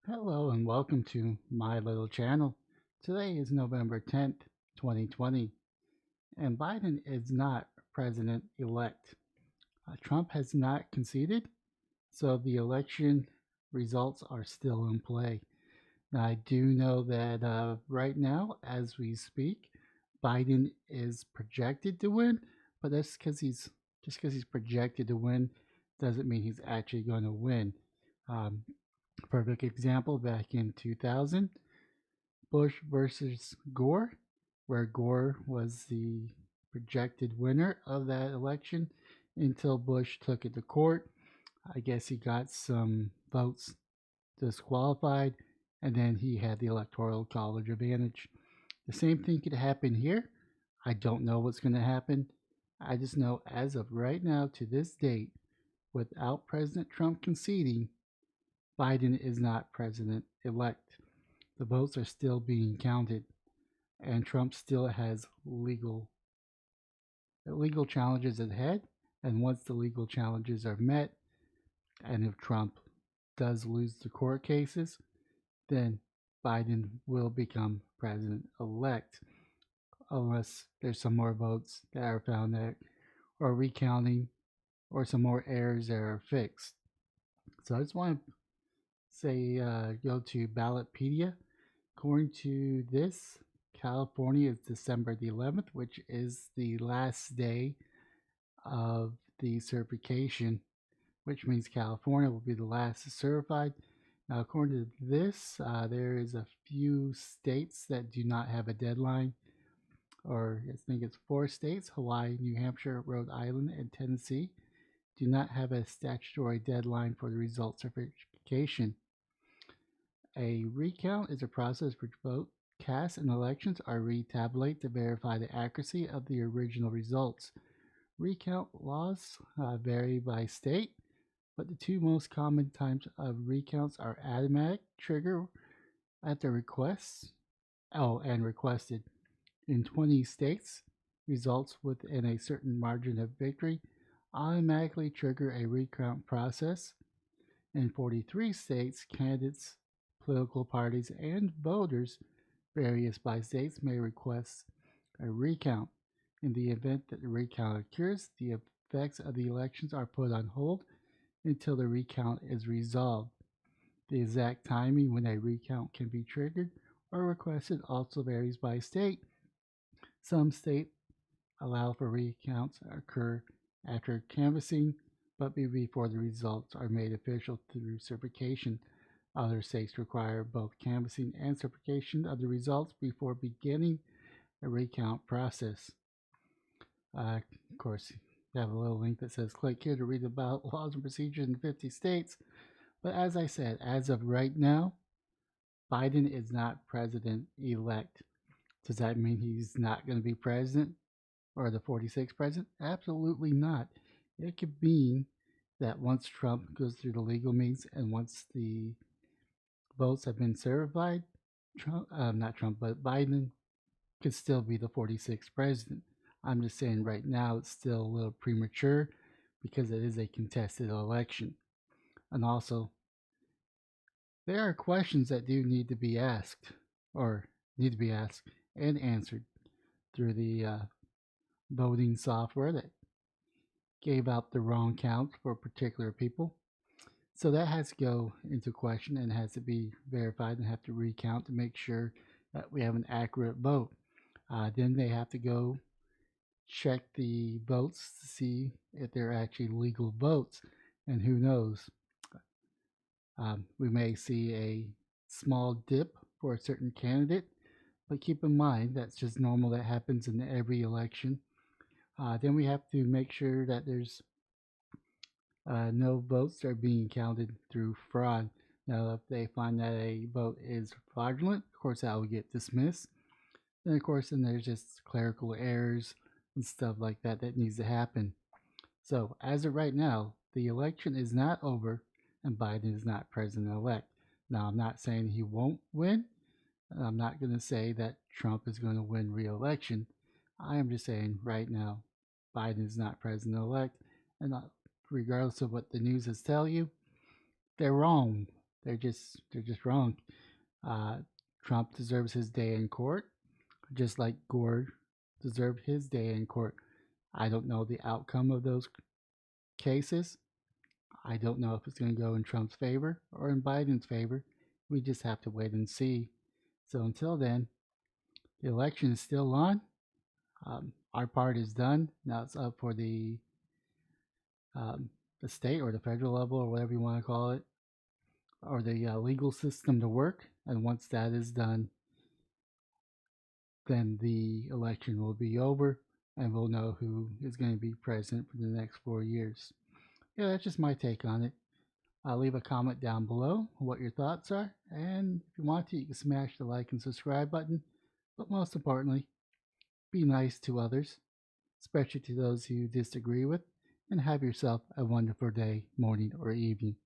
Hello and welcome to my little channel. Today is November 10th, 2020, and Biden is not president elect. Trump has not conceded, so the election results are still in play. Now, I do know that right now, as we speak, Biden is projected to win, but that's because he's projected to win doesn't mean he's actually going to win. Um, Perfect example back in 2000, Bush versus Gore, where Gore was the projected winner of that election until Bush took it to court. I guess he got some votes disqualified, and then he had the Electoral College advantage. The same thing could happen here. I don't know what's going to happen. I just know as of right now, to this date, without President Trump conceding, Biden is not president elect. The votes are still being counted, and Trump still has legal challenges ahead. And once the legal challenges are met, and if Trump does lose the court cases, then Biden will become president elect, unless there's some more votes that are found that or recounting or some more errors that are fixed. So I just want to say go to Ballotpedia. According to this, California is December the 11th, which is the last day of the certification, which means California will be the last certified. Now, according to this, there is a few states that do not have a deadline, or I think it's four states: Hawaii, New Hampshire, Rhode Island, and Tennessee do not have a statutory deadline for the result certification. A recount is a process which vote cast in elections are retabulated to verify the accuracy of the original results. Recount laws vary by state, but the two most common types of recounts are automatic trigger at the request, and requested. In 20 states, results within a certain margin of victory automatically trigger a recount process. In 43 states, candidates, political parties, and voters, various by states, may request a recount. In the event that the recount occurs, the effects of the elections are put on hold until the recount is resolved. The exact timing when a recount can be triggered or requested also varies by state. Some states allow for recounts to occur after canvassing, but before the results are made official through certification. Other states require both canvassing and certification of the results before beginning the recount process. Of course, you have a little link that says click here to read about laws and procedures in 50 states. But as I said, as of right now, Biden is not president elect. Does that mean he's not going to be president or the 46th president? Absolutely not. It could mean that once Trump goes through the legal means and once the votes have been certified, not Trump, but Biden could still be the 46th president. I'm just saying right now it's still a little premature because it is a contested election. And also, there are questions that do need to be asked or need to be asked and answered through the voting software that gave out the wrong count for particular people. So that has to go into question and has to be verified and have to recount to make sure that we have an accurate vote. Then they have to go check the votes to see if they're actually legal votes. And who knows, we may see a small dip for a certain candidate, but keep in mind that's just normal. That happens in every election. Then we have to make sure that there's no votes are being counted through fraud. Now, if they find that a vote is fraudulent, of course, that will get dismissed. Then, of course, then there's just clerical errors and stuff like that that needs to happen. So, as of right now, the election is not over and Biden is not president elect. Now, I'm not saying he won't win. I'm not going to say that Trump is going to win re election. I am just saying right now, Biden is not president elect. And regardless of what the news is telling you, they're wrong. they're just wrong. Uh, Trump deserves his day in court, just like Gore deserved his day in court. I don't know the outcome of those cases. I don't know if it's going to go in Trump's favor or in Biden's favor. We just have to wait and see. So until then, the election is still on. Our part is done. Now it's up for um, the state or the federal level or whatever you want to call it, or the legal system to work. And once that is done, then the election will be over and we'll know who is going to be president for the next 4 years. Yeah, that's just my take on it. I'll leave a comment down below what your thoughts are. And if you want to, you can smash the like and subscribe button. But most importantly, be nice to others, especially to those who you disagree with, and have yourself a wonderful day, morning, or evening.